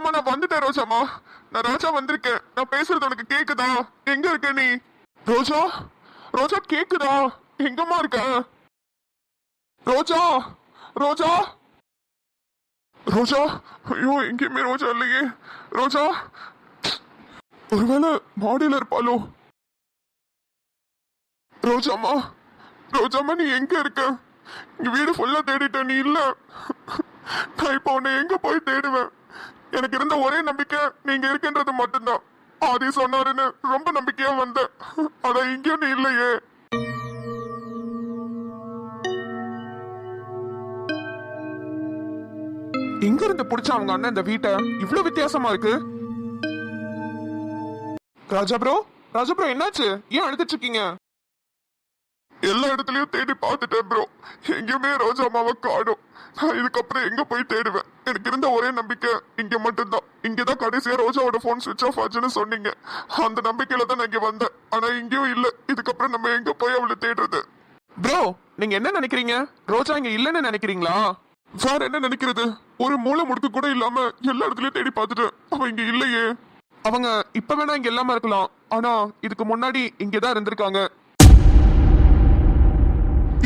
ரோஜாமா நான் வந்துட்டேன் ரோஜாமா. நான் ராஜா வந்திருக்கேன். நான் பேசுறது உனக்கு கேக்குதா? எங்க இருக்க நீ? ரோஜா ரோஜா கேக்குதா? எங்கம்மா இருக்க? ரோஜா ரோஜா ரோஜா. ஐயோ எங்கேயுமே ரோஜா இல்லையே. ரோஜா ஒருவேளை மாடியில இருப்பாளோ? ரோஜாமா ரோஜாமா நீ எங்க இருக்க? இங்க வீடு ஃபுல்லா தேடிட்ட, நீ இல்ல. நான் இப்போ உன்னை எங்க போய் தேடுவேன்? எனக்கு இருந்த ஒரே நம்பிக்கை நீங்க இருக்கின்றது மட்டும்தான். ஆதி சொன்னாருன்னு ரொம்ப நம்பிக்கையா வந்தேன். ஆனா இங்கேயும் நீ இல்லையே. எங்க இருந்து புடிச்சா அவங்க அண்ணன் இந்த வீட்டை? இவ்வளவு வித்தியாசமா இருக்கு. ராஜா ப்ரோ என்னாச்சு? ஏன் அழுதுட்டு இருக்கீங்க? எல்லா இடத்துலயும் தேடி பார்த்துட்டேன் ப்ரோ. எங்கேயுமே ரோஜா அம்மாவை காணும். நான் இதுக்கப்புறம் எங்க போய் தேடுவேன்? எனக்கு இருந்த ஒரே நம்பிக்கை இங்க மட்டும்தான். இங்கதான் கடைசியா ரோஜாவோட போன் சுவிட்ச் ஆஃப் ஆச்சுன்னு சொன்னீங்க. அந்த நம்பிக்கையில தான் நான் இங்க வந்தேன். ஆனா இங்கேயும் இல்ல. இதுக்கப்புறம் நம்ம எங்க போய் அவளை தேடுறது? ப்ரோ நீங்க என்ன நினைக்கிறீங்க? ரோஜா இங்க இல்லன்னு நினைக்கிறீங்களா? வேற என்ன நினைக்கிறது? ஒரு மூளை முடுக்கு கூட இல்லாம எல்லா இடத்துலயும் தேடி பார்த்துட்டு அவ இங்க இல்லையே. அவங்க இப்ப வேணா இங்க இல்லாம இருக்கலாம். ஆனா இதுக்கு முன்னாடி இங்கதான் இருந்திருக்காங்க.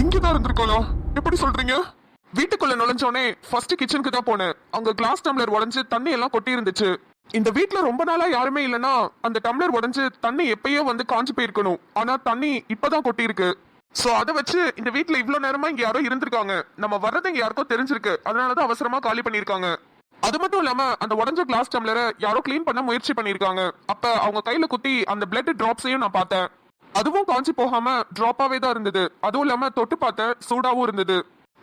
இங்கதான் இருந்திருக்காளா? எப்படி சொல்றீங்க? வீட்டுக்குள்ள நுழைஞ்சோடனே ஃபர்ஸ்ட் கிச்சனுக்கு தான் போனேன். அங்க கிளாஸ் டம்ளர் உடைஞ்சு தண்ணி எல்லாம் கொட்டி இருந்துச்சு. இந்த வீட்டுல ரொம்ப நாளா யாருமே இல்லைன்னா அந்த டம்ளர் உடைஞ்சு தண்ணி எப்பயோ வந்து காஞ்சு போயிருக்கணும். ஆனா தண்ணி இப்பதான் கொட்டி இருக்கு. சோ அதை வச்சு இந்த வீட்டுல இவ்வளவு நேரமா இங்க யாரோ இருந்திருக்காங்க. நம்ம வர்றது இங்க யாருக்கோ தெரிஞ்சிருக்கு. அதனாலதான் அவசரமா காலி பண்ணிருக்காங்க. அது மட்டும் இல்லாம அந்த உடஞ்ச கிளாஸ் டம்ளரை யாரோ கிளீன் பண்ண முயற்சி பண்ணிருக்காங்க. அப்ப அவங்க கையில குத்தி அந்த பிளட் டிராப்ஸையும் நான் பார்த்தேன். அதுவும் காஞ்சி போகாம டிராப்பாவே தான் இருந்தது. அதுவும் இல்லாம தொட்டு பார்த்த சூடாவும் இருந்தது.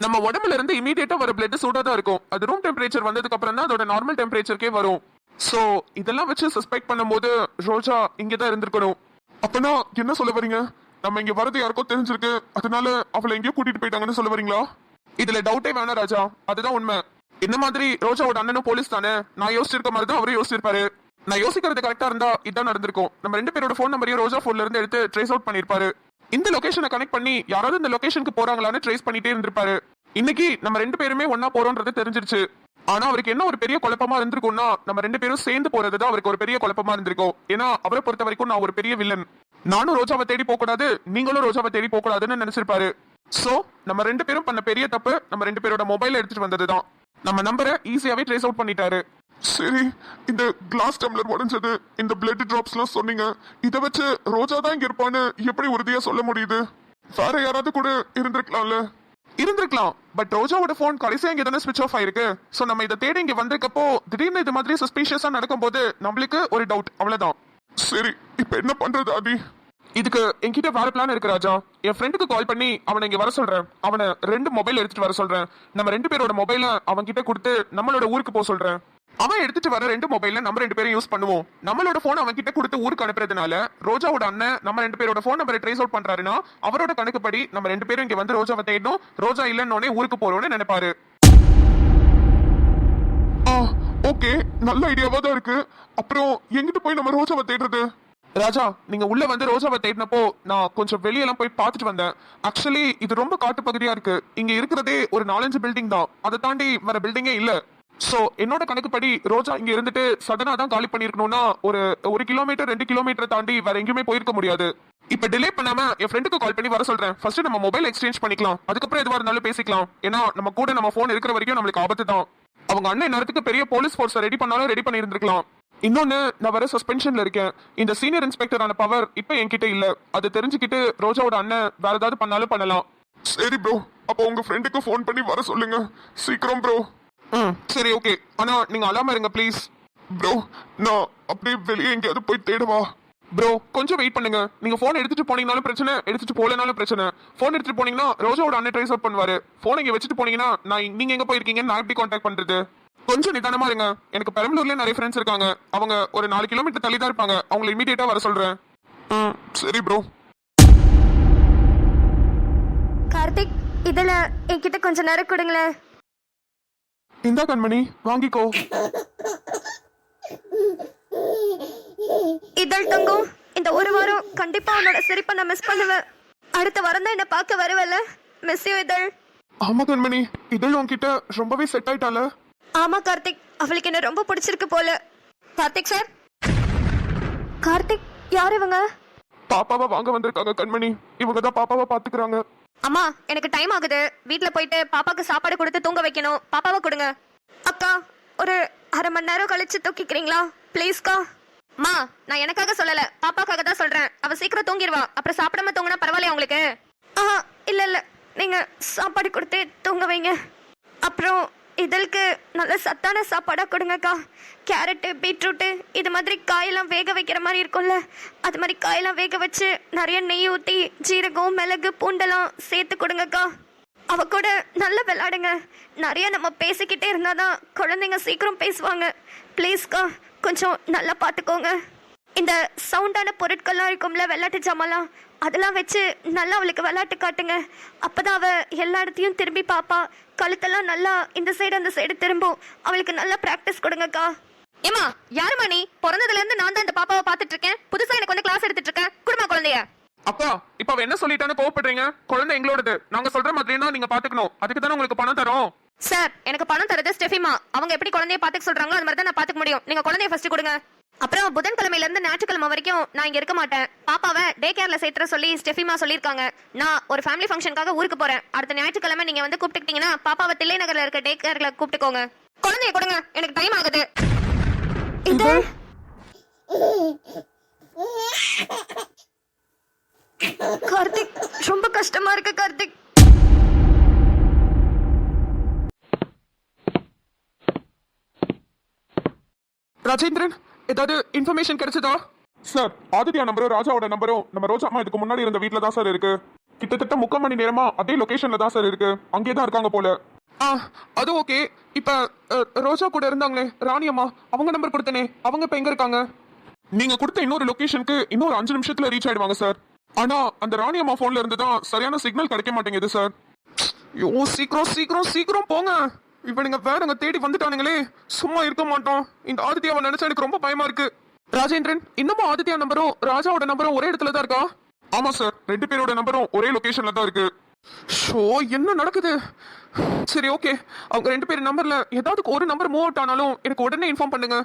நம்ம உடம்புல இருந்து இமீடியட்டா வர பிளட் சூடா தான் இருக்கும். அது ரூம் டெம்பரேச்சர் வந்ததுக்கு அப்புறம் தான் அதோட நார்மல் டெம்பரேச்சருக்கே வரும். சோ இதெல்லாம் வச்சு சஸ்பெக்ட் பண்ணும்போது ரோஜா இங்கதான் இருந்திருக்கணும். அப்பனா என்ன சொல்ல வரீங்க? நம்ம இங்க வரது யாருக்கோ தெரிஞ்சிருக்கு, அதனால அவளை எங்கேயோ கூட்டிட்டு போயிட்டாங்கன்னு சொல்ல வரீங்களா? இதுல டவுட்டே வேணாம் ராஜா, அதுதான் உண்மை. இந்த மாதிரி ரோஜாவோட அண்ணனும் போலீஸ் தானே. நான் யோசிச்சிருக்க மாதிரி தான் அவரும் யோசிச்சிருப்பாரு. நான் யோசிக்கிறது கரெக்டா இருந்தா இதான் நடந்திருக்கும். நம்ம ரெண்டு பேரோட போன் நம்பரையும் ரோஜா போன்ல இருந்து எடுத்து ட்ரேஸ் அவுட் பண்ணிருப்பாரு. இந்த லொகேஷனை கனெக்ட் பண்ணி யாராவது இந்த லொகேஷனுக்கு போறாங்களான்னு ட்ரேஸ் பண்ணிட்டே இருந்திருப்பாரு. இன்னைக்கு நம்ம ரெண்டு பேருமே ஒன்னா போறோம்ன்றது தெரிஞ்சிருச்சு. ஆனா அவருக்கு என்ன ஒரு பெரிய குழப்பமா இருந்திருக்கும்னா நம்ம ரெண்டு பேரும் சேர்ந்து போறதுதான் அவருக்கு ஒரு பெரிய குழப்பமா இருந்திருக்கும். ஏன்னா அவரை பொறுத்த வரைக்கும் நான் ஒரு பெரிய வில்லன். நானும் ரோஜாவை தேடி போக கூடாது, நீங்களும் ரோஜாவை தேடி போக கூடாதுன்னு நினைச்சிருப்பாரு. சோ நம்ம ரெண்டு பேரும் பண்ண பெரிய தப்பு நம்ம ரெண்டு பேரோட மொபைல் எடுத்துட்டு வந்ததுதான். நம்ம நம்பரை ஈஸியாவே ட்ரேஸ் அவுட் பண்ணிட்டாரு. சரி, இந்த கிளாஸ் டம்ளர் உடைஞ்சது, இந்த பிளட் டிராப்ஸ் எல்லாம் சொன்னீங்க. இதை வச்சு ரோஜா தான் இங்க இருப்பான்னு எப்படி உறுதியா சொல்ல முடியுது? வேற யாராவது கூட இருந்திருக்கலாம்ல? இருந்திருக்கலாம். பட் ரோஜாவோட போன் கடைசியா இங்க தானே ஸ்விட்ச் ஆஃப் ஆயிருக்கு. சோ நம்ம இதை தேடி இங்க வந்திருக்கப்போ திடீர்னு இது மாதிரி சஸ்பீஷியஸா நடக்கும் போது நம்மளுக்கு ஒரு டவுட், அவ்வளவுதான். சரி, இப்ப என்ன பண்றது ஆதி? இதுக்கு என்கிட்ட வேற பிளான் இருக்கு ராஜா. என் ஃப்ரெண்டுக்கு கால் பண்ணி அவனை இங்க வர சொல்றேன். அவனை 2 மொபைல் எடுத்துட்டு வர சொல்றேன். நம்ம 2 பேரோட மொபைல அவன் கிட்ட கொடுத்து நம்மளோட ஊருக்கு போக சொல்றேன். அவன் எடுத்துட்டு வர 2 மொபைல்ல நம்ம 2 பேரும் யூஸ் பண்ணுவோம். நம்மளோட போன் அவன் கிட்ட கொடுத்து ஊருக்கு அனுப்புறதுனால ரோஜாவோட அண்ணன் நம்ம 2 பேரோட போன் நம்பரை ட்ரேஸ் அவுட் பண்றாருன்னா அவரோட கணக்குப்படி நம்ம 2 பேரும் இங்க வந்து ரோஜாவை தேடணும். ரோஜா இல்லைன்னு ஊருக்கு போறோம்னு நினைப்பாரு. ஓகே, நல்ல ஐடியாவா தான் இருக்கு. அப்புறம் எங்கிட்டு போய் நம்ம ரோஜாவை தேடுறது? ராஜா, நீங்க உள்ள வந்து ரோஜாவை தேடினப்போ நான் கொஞ்சம் வெளியெல்லாம் போய் பார்த்துட்டு வந்தேன். ஆக்சுவலி இது ரொம்ப காட்டு பகுதியா இருக்கு. இங்க இருக்கிறதே ஒரு 4-5 பில்டிங் தான். அதை தாண்டி வர பில்டிங்கே இல்ல. சோ என்னோட கணக்குப்படி ரோஜா இங்க இருந்துட்டு சடனா தான் காலி பண்ணிருக்கணும்னா ஒரு கிலோமீட்டர் 2 கிலோமீட்டர் தாண்டி வேற எங்கேயுமே போயிருக்க முடியாது. இப்ப டிலே பண்ணாம என் ஃப்ரெண்டுக்கு கால் பண்ணி வர சொல்றேன். ஃபர்ஸ்ட் நம்ம மொபைல் எக்ஸ்சேஞ்ச் பண்ணிக்கலாம், அதுக்கப்புறம் எதுவா இருந்தாலும் பேசிக்கலாம். ஏன்னா நம்ம கூட நம்ம போன் இருக்கிற வரைக்கும் நம்மளுக்கு ஆபத்து தான். அவங்க அண்ணன் நேரத்துக்கு பெரிய போலீஸ் போர்ஸ் ரெடி பண்ணாலும் ரெடி பண்ணி இருந்திருக்கலாம். இன்னொன்னு, நான் வர சஸ்பென்ஷன்ல இருக்கேன். இந்த சீனியர் இன்ஸ்பெக்டரான பவர் இப்ப என்கிட்ட இல்ல. அது தெரிஞ்சுக்கிட்டு ரோஜாவோட அண்ணன் வேற ஏதாவது பண்ணாலும் பண்ணலாம். சரி ப்ரோ, அப்ப உங்க ஃப்ரெண்டுக்கு ஃபோன் பண்ணி வர சொல்லுங்க சீக்கிரம் ப்ரோ. சரி ஓகே, ஆனா நீங்க அழாம இருங்க ப்ளீஸ். ப்ரோ நான் அப்படியே வெளியே எங்கேயாவது போய் தேடுவா? ப்ரோ கொஞ்சம் வெயிட் பண்ணுங்க. நீங்க போன் எடுத்துட்டு போனீங்கனாலும் பிரச்சனை, எடுத்துட்டு போலனாலும் பிரச்சனை. போன் எடுத்துட்டு போனீங்கன்னா ரோஜாவோட அண்ணன் ட்ரேஸ் அவுட் பண்ணுவாரு. போன் இங்க வச்சுட்டு போனீங்கன்னா நீங்க எங்க போயிருக்கீங்கன்னு நான் எப்படி கான்டாக்ட் பண்றது? கொஞ்சம் நிதானமா இருங்க. எனக்கு பெரம்பலூர்ல நிறைய ஃப்ரெண்ட்ஸ் இருக்காங்க. அவங்க ஒரு 4 கிலோமீட்டர் தள்ளி தான் இருப்பாங்க. அவங்களை இமீடியட்டா வர சொல்றேன். சரி ப்ரோ. கார்த்திக், இதுல என்கிட்ட கொஞ்சம் நேரம் கொடுங்களேன். இந்தா கண்மணி, வாங்கிக்கோ. இதழ் தங்கம், இந்த ஒரு வாரம் கண்டிப்பா உன்னோட சிரிப்பை நான் மிஸ் பண்ணுவேன். அடுத்த வாரம் தான் என்ன பார்க்க வருவல. மிஸ் யூ இதழ். ஆமா கண்மணி, இதழ் உன்கிட்ட ரொம்பவே செட் ஆயிட்டால. ஆமா கார்த்திக், அவளுக்கு என்ன ரொம்ப பிடிச்சிருக்கு போல. கார்த்திக் சார். கார்த்திக், யார் இவங்க? பாப்பாவை வாங்க வந்திருக்காங்க கண்மணி. இவங்க தான் பாப்பாவை பாத்துக்கிறாங்க. அம்மா, எனக்கு டைம் ஆகுது. வீட்ல போயிட்டு பாப்பாக்கு சாப்பாடு கொடுத்து தூங்க வைக்கணும். பாப்பாவை கொடுங்க. அக்கா, ஒரு அரை மணி நேரம் கழிச்சு தூக்கிக்கிறீங்களா ப்ளீஸ்க்கா? அம்மா, நான் எனக்காக சொல்லல, பாப்பாக்காக தான் சொல்றேன். அவ சீக்கிரம் தூங்கிடுவா. அப்புறம் சாப்பிடாம தூங்கினா பரவாயில்லையா உங்களுக்கு? ஆஹா, இல்ல இல்ல, நீங்க சாப்பாடு கொடுத்து தூங்க வைங்க. அப்புறம் இதற்கு நல்ல சத்தான சாப்பாடா கொடுங்கக்கா. கேரட்டு, பீட்ரூட்டு இது மாதிரி காயெல்லாம் வேக வைக்கிற மாதிரி இருக்கும்ல, அது மாதிரி காயெல்லாம் வேக வச்சு நிறைய நெய் ஊற்றி ஜீரகம், மிளகு, பூண்டெல்லாம் சேர்த்து கொடுங்கக்கா. அவ கூட நல்லா விளையாடுங்க. நிறைய நம்ம பேசிக்கிட்டே இருந்தாதான் குழந்தைங்க சீக்கிரம் பேசுவாங்க. ப்ளீஸ்க்கா, கொஞ்சம் நல்லா பார்த்துக்கோங்க. இந்த சவுண்டான பொருட்கள்லாம் இருக்கும்ல, விளையாட்டு ஜாமான்லாம், அதெல்லாம் வச்சு நல்லா அவளுக்கு விளையாட்டு காட்டுங்க. அப்பதான் அவ எல்லா இடத்தையும் திரும்பி பாப்பா. கழுத்தெல்லாம் நல்லா இந்த சைடு அந்த சைடு திரும்பும். அவளுக்கு நல்லா பிராக்டிஸ் கொடுங்கக்கா. ஏமா, யாருமா நீ? பிறந்ததுல இருந்து நான் தான் இந்த பாப்பாவை பார்த்துட்டு இருக்கேன். புதுசா எனக்கு வந்து கிளாஸ் எடுத்துட்டு இருக்கேன். குடும்ப குழந்தைய. அப்பா, இப்ப அவ என்ன சொல்லிட்டான்னு கோவப்படுறீங்க? குழந்தை எங்களோடது. நாங்க சொல்ற மாதிரினா நீங்க பாத்துக்கணும். அதுக்கு தானே உங்களுக்கு பணம் தரோம். சார், எனக்கு பணம் தரது ஸ்டெஃபிமா. அவங்க எப்படி குழந்தைய பாத்துக்க சொல்றாங்களோ அது மாதிரி தான் நான் பாத்துக்க முடியும். நீங்க குழந்தைய ஃபர்ஸ்ட் கொடுங்க. அப்புறம் புதன்கிழமையில இருந்து ஞாயிற்றுக்கிழமை வரைக்கும் நான் இங்க இருக்க மாட்டேன். பாப்பாவை டே கேர்ல சேர்த்துற சொல்லி ஸ்டெஃபிமா சொல்லிருக்காங்க. நான் ஒரு ஃபேமிலி ஃபங்க்ஷனுக்காக ஊருக்கு போறேன். அடுத்த ஞாயிற்றுக்கிழமை நீங்க வந்து கூப்பிட்டுக்கிட்டீங்கன்னா பாப்பாவை தில்லை நகர்ல இருக்க டே கேர்ல கூப்பிட்டுக்கோங்க. குழந்தைய கொடுங்க, எனக்கு டைம் ஆகுது. இந்த கார்த்திக், ரொம்ப கஷ்டமா இருக்கு கார்த்திக். ராஜேந்திரன், ஏதாவது இன்ஃபர்மேஷன் கிடைச்சதா? சார், ஆதித்யா நம்பரும் ராஜாவோட நம்பரும் நம்ம ரோஜா அம்மா இதுக்கு முன்னாடி இருந்த வீட்ல தான் சார் இருக்கு. கிட்டத்தட்ட 3/4 மணி நேரமா அதே லொகேஷன்ல தான் சார் இருக்கு. அங்கே தான் இருக்காங்க போல. அது ஓகே. இப்ப ரோஜா கூட இருந்தாங்களே ராணி அம்மா, அவங்க நம்பர் கொடுத்தனே, அவங்க இப்ப எங்க இருக்காங்க? நீங்க கொடுத்த இன்னொரு லொகேஷனுக்கு இன்னொரு 5 நிமிஷத்துல ரீச் ஆயிடுவாங்க சார். ஆனா அந்த ராணி அம்மா போன்ல இருந்து தான் சரியான சிக்னல் கிடைக்க மாட்டேங்குது சார். ஐயோ, சீக்கிரம் சீக்கிரம் சீக்கிரம் போங்க. இப்ப நீங்க வேறங்க தேடி வந்துட்டானுங்களே, சும்மா இருக்க மாட்டோம். இந்த ஆதித்யாவை நினைச்சா எனக்கு ரொம்ப பயமா இருக்கு. ராஜேந்திரன், இன்னமும் ஆதித்யா நம்பரும் ராஜாவோட நம்பரும் ஒரே இடத்துல தான் இருக்கா? ஆமா சார், 2 பேரோட நம்பரும் ஒரே லொகேஷன்ல தான் இருக்கு. ஷோ, என்ன நடக்குது? சரி, ஓகே. அவங்க 2 பேர் நம்பர்ல ஏதாவது ஒரு நம்பர் மூவ் அவுட் ஆனாலும் எனக்கு உடனே இன்ஃபார்ம் பண்ணுங்க.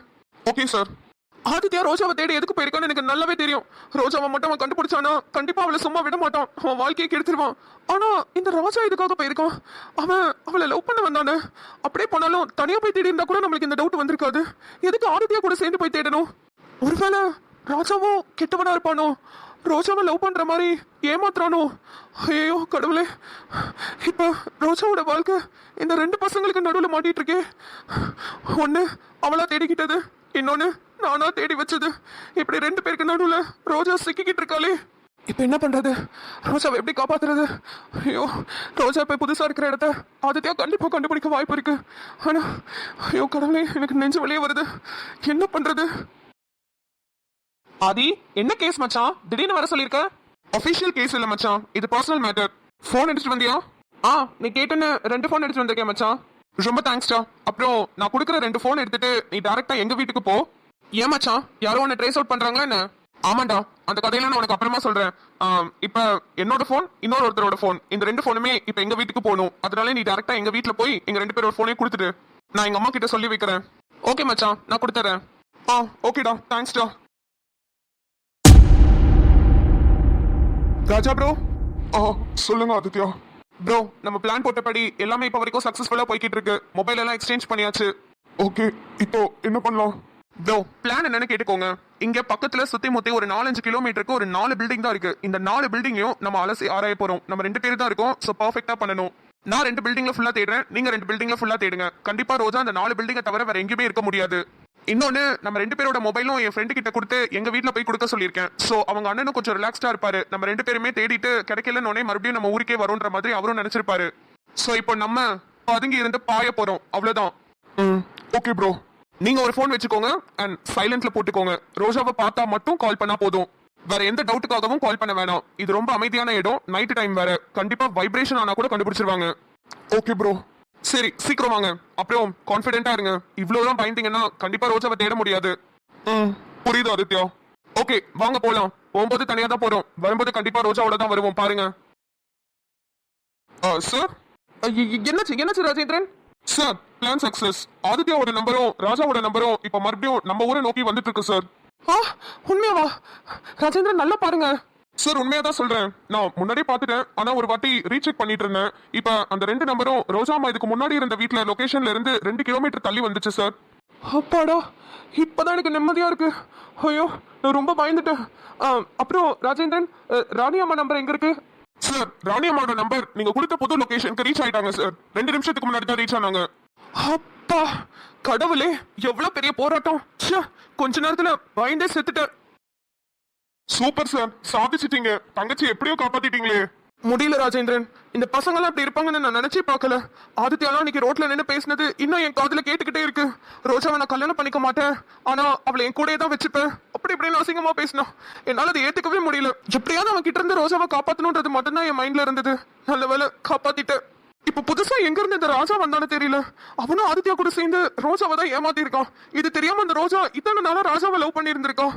Okay sir. ஆதித்யா ரோஜாவை தேடி எதுக்கு போயிருக்கான்னு எனக்கு நல்லாவே தெரியும். ரோஜாவை மட்டும் அவன் கண்டுபிடிச்சானா கண்டிப்பா அவளை சும்மா விட மாட்டான். அவன் வாழ்க்கையை கெடுத்துருவான். ஆனா இந்த ராஜா எதுக்காக போயிருக்கான்? அவன் அவளை லவ் பண்ண வந்தானே. அப்படியே போனாலும் தனியா போய் தேடி இருந்தா கூட நம்மளுக்கு இந்த டவுட் வந்திருக்காது. எதுக்கு ஆதித்யா கூட சேர்ந்து போய் தேடணும்? ஒருவேளை ராஜாவும் கெட்டவனா இருப்பானோ? ரோஜாவை லவ் பண்ற மாதிரி ஏமாத்துறானோ? ஐயோ கடவுளே, இப்ப ரோஜாவோட வாழ்க்கை இந்த 2 பசங்களுக்கு நடுவில் மாட்டிட்டு இருக்கே. ஒண்ணு அவளா தேடிக்கிட்டது, இன்னொன்னு நானா தேடி வச்சது. இப்படி 2 பேருக்கு நடுவுல ரோஜா சிக்கிக்கிட்டு இருக்காளே. இப்ப என்ன பண்றது? ரோஜாவை எப்படி காப்பாத்துறது? ஐயோ, ரோஜா இப்ப புதுசா இருக்கிற இடத்த ஆதித்யா கண்டிப்பா கண்டுபிடிக்க வாய்ப்பு இருக்கு. ஆனா ஐயோ கடவுளே, எனக்கு நெஞ்சு வெளியே வருது. என்ன பண்றது? ஆதி, என்ன கேஸ் மச்சான்? திடீர்னு வர சொல்லிருக்க? அபிஷியல் கேஸ் இல்ல மச்சான், இது பர்சனல் மேட்டர். போன் எடுத்துட்டு வந்தியா? நீ கேட்டுன்னு 2 போன் எடுத்துட்டு வந்திருக்கேன் மச்சான். ரொம்ப தேங்க்ஸ்டா. அப்புறம் நான் கொடுக்குற 2 போன் எடுத்துட்டு நீ டைரக்டா எங்க வீட்டுக்கு போ. ஏன் மச்சான், யாரோ உன்னை ட்ரேஸ் அவுட் பண்றாங்களா என்ன? ஆமாண்டா, அந்த கதையெல்லாம் நான் உனக்கு அப்புறமா சொல்றேன். இப்ப என்னோட போன், இன்னொரு ஒருத்தரோட போன், இந்த 2 போனுமே இப்ப எங்க வீட்டுக்கு போகணும். அதனால நீ டைரக்டா எங்க வீட்டுல போய் எங்க 2 பேரோட போனையும் கொடுத்துட்டு நான் எங்க அம்மா கிட்ட சொல்லி வைக்கிறேன். ஓகே மச்சான், நான் கொடுத்துறேன். ஓகேடா, தேங்க்ஸ்டா. ராஜா ப்ரோ. சொல்லுங்க ஆதித்யா. ப்ரோ, நம்ம பிளான் போட்டபடி எல்லாமே இப்போ வரைக்கும் சக்ஸஸ்ஃபுல்லா போய்கிட்டு இருக்கு. மொபைல் எல்லாம் எக்ஸ்சேஞ்ச் பண்ணியாச்சு. ஓகே, இப்போ என்ன பண்ணலாம்? ப்ரோ, பிளான் என்னன்னு கேட்டுக்கோங்க. இங்க பக்கத்துல சுத்தி முத்தி ஒரு 4-5 கிலோமீட்டருக்கு ஒரு 4 பில்டிங் தான் இருக்கு. இந்த 4 பில்டிங்கையும் நம்ம அலசி ஆராய போறோம். நம்ம 2 பேர் தான் இருக்கோம். ஸோ பர்ஃபெக்டா பண்ணணும். நான் 2 பில்டிங்ல ஃபுல்லா தேடுறேன், நீங்க 2 பில்டிங்ல ஃபுல்லா தேடுங்க. கண்டிப்பா ரோஜா அந்த 4 பில்டிங்கை தவிர வேற எங்கேயுமே இருக்க முடியாது. இன்னொன்னு, நம்ம 2 பேரோட மொபைலும் என் ஃப்ரெண்டு கிட்ட கொடுத்து எங்க வீட்டுல போய் கொடுக்க சொல்லியிருக்கேன். சோ அவங்க அண்ணனும் கொஞ்சம் ரிலாக்ஸ்டா இருப்பாரு. நம்ம 2 பேருமே தேடிட்டு கிடைக்கலன்னு மறுபடியும் நம்ம ஊருக்கே வரும்ன்ற மாதிரி அவரும் நினைச்சிருப்பாரு. சோ இப்போ நம்ம பதுங்கி இருந்து பாய போறோம், அவ்வளவுதான். ஓகே ப்ரோ, நீங்க ஒரு போன் வச்சுக்கோங்க அண்ட் சைலண்ட்ல போட்டுக்கோங்க. ரோஜாவை பார்த்தா மட்டும் கால் பண்ணா போதும். வேற எந்த டவுட்டுக்காகவும் கால் பண்ண வேணாம். இது ரொம்ப அமைதியான இடம், நைட் டைம் வேற. கண்டிப்பா வைப்ரேஷன் ஆனா கூட கண்டுபிடிச்சிருவாங்க. Okay bro. சரி, சீக்கிரம் வாங்க. அப்புறம் கான்ஃபிடென்ட்டா இருங்க. இவ்வளவுதான் பயந்தீங்கன்னா கண்டிப்பா ரோஜாவை தேட முடியாது. புரியுது ஆதித்யா. ஓகே, வாங்க போலாம். போகும்போது தனியா தான் போறோம், வரும்போது கண்டிப்பா ரோஜாவோட தான் வருவோம். பாருங்க. சார், என்னாச்சு ராஜேந்திரன்? Sir plan success. ஆதித்யாவோட நம்பரும் ராஜாவோட நம்பரும் இப்ப மறுபடியும் நம்ம ஊரை நோக்கி வந்துட்டு இருக்கு சார். உண்மையாவா? ராஜேந்திரன் நல்லா பாருங்க சார். உண்மையா தான் சொல்றேன். நான் முன்னாடியே பார்த்துட்டேன். ஆனா ஒரு வாட்டி ரீசெக் பண்ணிட்டு இருந்தேன். இப்ப அந்த 2 நம்பரும் ரோஜாமா இதுக்கு முன்னாடி இருந்த வீட்ல லொகேஷன்ல இருந்து 2 கிலோமீட்டர் தள்ளி வந்துச்சு சார். அப்பாடா, இப்பதான் எனக்கு நிம்மதியா இருக்கு. ஐயோ, நான் ரொம்ப பயந்துட்டேன். அப்புறம் ராஜேந்திரன், ராணி அம்மா நம்பர் எங்க இருக்கு? சார், ராணி அம்மாவோட நம்பர் நீங்க கொடுத்த புது லொகேஷனுக்கு ரீச் ஆயிட்டாங்க சார். 2 நிமிஷத்துக்கு முன்னாடி தான் ரீச் ஆனாங்க. அப்பா கடவுளே, எவ்வளவு பெரிய போராட்டம். ச்சே, கொஞ்ச நேரத்துல பயந்தே செத்துட்டேன். Super sir, சாதிச்சிட்டீங்க. தங்கச்சி எப்படியோ காப்பாத்திட்டீங்களே. முடியல ராஜேந்திரன், இந்த பசங்க எல்லாம் இப்படி இருப்பாங்கன்னு நான் நினைச்சே பார்க்கல. ஆதித்யாலாம் இன்னைக்கு ரோட்ல நின்று பேசினது இன்னும் என் காதுல கேட்டுக்கிட்டே இருக்கு. ரோஜாவை நான் கல்யாணம் பண்ணிக்க மாட்டேன், ஆனா அவளை என் கூடயே தான் வச்சுப்பேன், அப்படி இப்படின்னு அசிங்கமா பேசினா. என்னால அதை ஏத்துக்கவே முடியல. எப்படியாவது அவன் கிட்ட இருந்து ரோஜாவை காப்பாத்தணும்ன்றது மட்டும்தான் என் மைண்ட்ல இருந்தது. நல்ல வேலை காப்பாத்திட்டேன். இப்ப புதுசா எங்க இருந்து இந்த ராஜா வந்தானு தெரியல. அவனும் ஆதித்யா கூட சேர்ந்து ரோஜாவை தான் ஏமாத்தி இருக்கான். இது தெரியாம அந்த ரோஜா இத்தனை நாளா ராஜாவை லவ் பண்ணி இருந்திருக்கான்.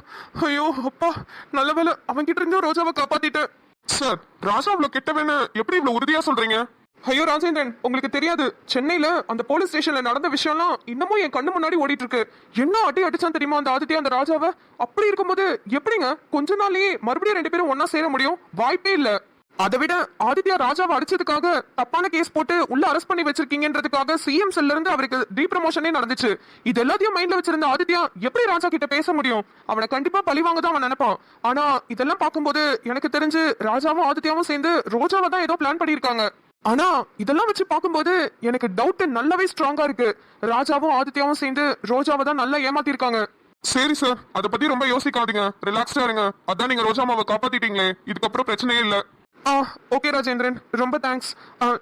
ஐயோ அப்பா, நல்ல வேலை அவன் கிட்ட இருந்து ரோஜாவை காப்பாத்திட்டேன். சார், ராஜா அவ்வளவு கெட்டவன்னு எப்படி இவ்வளவு உறுதியா சொல்றீங்க? ஐயோ ராஜேந்திரன், உங்களுக்கு தெரியாது, சென்னையில அந்த போலீஸ் ஸ்டேஷன்ல நடந்த விஷயம்லாம் இன்னமும் என் கண்ணு முன்னாடி ஓடிட்டு இருக்கு. என்ன அடி அடிச்சான் தெரியுமா அந்த ஆதித்யா அந்த ராஜாவை? அப்படி இருக்கும்போது எப்படிங்க கொஞ்ச நாள்லயே மறுபடியும் 2 பேரும் ஒன்னா சேர முடியும்? வாய்ப்பே இல்ல. அதை விட ஆதித்யா ராஜாவை அடிச்சதுக்காக தப்பான கேஸ் போட்டு உள்ள அரெஸ்ட் பண்ணி வச்சிருக்கீங்கன்றதுக்காக சிஎம் செல்ல இருந்து அவருக்கு டீப்ரமோஷனே நடந்துச்சு. இது எல்லாத்தையும் மைண்ட்ல வச்சிருந்த ஆதித்யா எப்படி ராஜா கிட்ட பேச முடியும்? அவனை கண்டிப்பா பழிவாங்க தான் அவன் நினைப்பான். ஆனா இதெல்லாம் பார்க்கும்போது எனக்கு தெரிஞ்சு ராஜாவும் ஆதித்யாவும் சேர்ந்து ரோஜாவை தான் ஏதோ பிளான் பண்ணியிருக்காங்க. ஆனா இதெல்லாம் வச்சு பார்க்கும்போது எனக்கு டவுட் நல்லாவே ஸ்ட்ராங்கா இருக்கு. ராஜாவும் ஆதித்யாவும் சேர்ந்து ரோஜாவை தான் நல்லா ஏமாத்திருக்காங்க. சரி சார், அதை பத்தி ரொம்ப யோசிக்காதீங்க, ரிலாக்ஸ்டா இருங்க. அதான் நீங்க ரோஜாமாவை காப்பாத்திட்டீங்களே, இதுக்கப்புறம் பிரச்சனையே இல்லை. ஓகே ராஜேந்திரன், ரொம்ப தேங்க்ஸ்.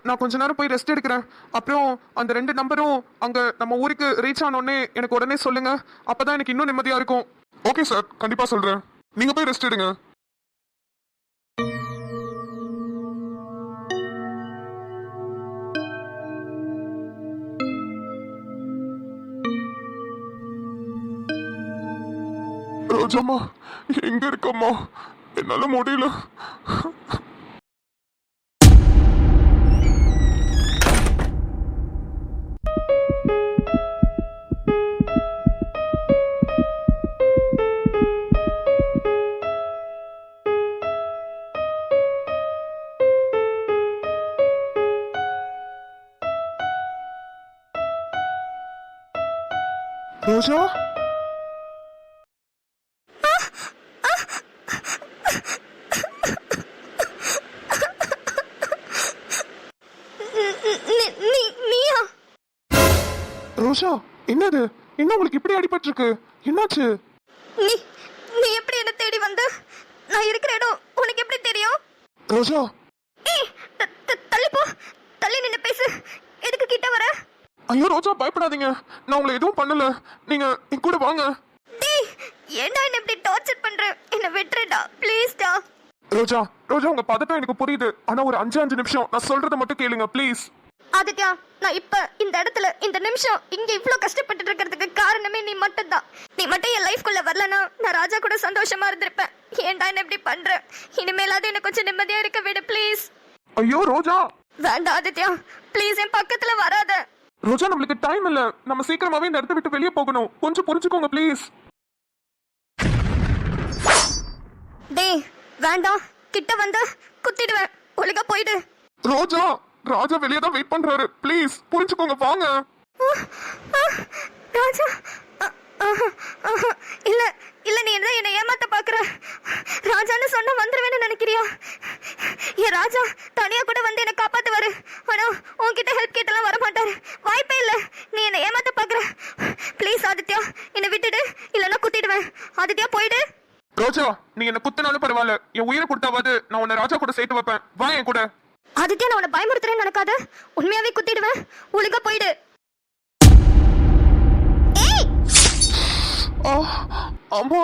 நான் கொஞ்ச நேரம் போய் ரெஸ்ட் எடுக்கிறேன். அப்புறம் அந்த 2 நம்பரும் அங்க நம்ம ஊருக்கு ரீச் ஆனோடனே எனக்கு உடனே சொல்லுங்க. அப்பதான் எனக்கு இன்னும் நிம்மதியா இருக்கும். ஓகே சார், கண்டிப்பா சொல்றேன். நீங்க போய் ரெஸ்ட் எடுங்க. ரோஜாமா எங்க இருக்கம்மா? என்னால முடியல. ரோஜா, ரோஷா, என்னது? என்ன உங்களுக்கு இப்படி அடிபட்டு இருக்கு? என்னாச்சு? நீ நீ எப்படி என்ன தேடி வந்த? நான் இருக்கிற இடம் உனக்கு எப்படி தெரியும்? ரோஷா, ஏய், தள்ளி போ, தள்ளி நின்னு பேசு. எதுக்கு கிட்ட வர? ஐயோ ரோஜா, பயப்படாதீங்க, நான் உங்களை எதுவும் பண்ணல. நீங்க என் கூட வாங்க. டேய், ஏன்டா என்ன இப்படி டார்ச்சர் பண்ற? என்ன விட்டுடுடா ப்ளீஸ் டா. ரோஜா, ரோஜா, உங்க பதட்டம் எனக்கு புரியுது. ஆனா ஒரு 5 நிமிஷம் நான் சொல்றத மட்டும் கேளுங்க ப்ளீஸ். ஆதித்யா, நான் இப்ப இந்த இடத்துல இந்த நிமிஷம் இங்க இவ்ளோ கஷ்டப்பட்டு இருக்கிறதுக்கு காரணமே நீ மட்டும் தான். நீ மட்டும் என் லைஃப்குள்ள வரலனா நான் ராஜா கூட சந்தோஷமா இருந்திருப்பேன். ஏன்டா என்ன இப்படி பண்ற? இனிமேலாவது என்ன கொஞ்சம் நிம்மதியா இருக்க விடு ப்ளீஸ். ஐயோ ரோஜா, வேண்டாம் ஆதித்யா, ப்ளீஸ் என் பக்கத்துல வராத. ரோஜா, நம்மளுக்கு டைம் இல்ல. நம்ம சீக்கிரமாவே இந்த இடத்தை விட்டு வெளியே போகணும். கொஞ்சம் புரிஞ்சுக்கோங்க ப்ளீஸ். டேய், வேண்டாம், கிட்ட வந்து குத்திடுவேன். ஒழுங்கா போயிடு. ரோஜா, ராஜா வெளியே தான் வெயிட் பண்றாரு. ப்ளீஸ் புரிஞ்சுக்கோங்க, வாங்க. ராஜா, இல்ல இல்ல, நீ என்ன ஏமாத்த பாக்குற? ராஜான்னு சொன்னா வந்துருவேன்னு நினைக்கிறியா? என் ராஜா தனியா கூட வந்து என்ன காப்பாத்துவாரு. ஆனா உன்கிட்ட ஹெல்ப் கேட்டெல்லாம் வர மாட்டாரு. வாய்ப்பே இல்ல. நீ என்ன ஏமாத்த பாக்குற. ப்ளீஸ் ஆதித்யா, என்ன விட்டுடு, இல்லன்னா குத்திடுவேன். ஆதித்யா போயிடு. ரோஜா, நீ என்ன குத்தினாலும் பரவாயில்ல, என் உயிரை கொடுத்தாவது நான் உன்னை ராஜா கூட சேர்த்து வைப்பேன். வா என் கூட. ஆதித்யா, நான் உன்னை பயமுறுத்துறேன்னு நினைக்காத. உண்மையாவே குத்திடுவேன். ஒழுங்கா போயிடு. அம்மா.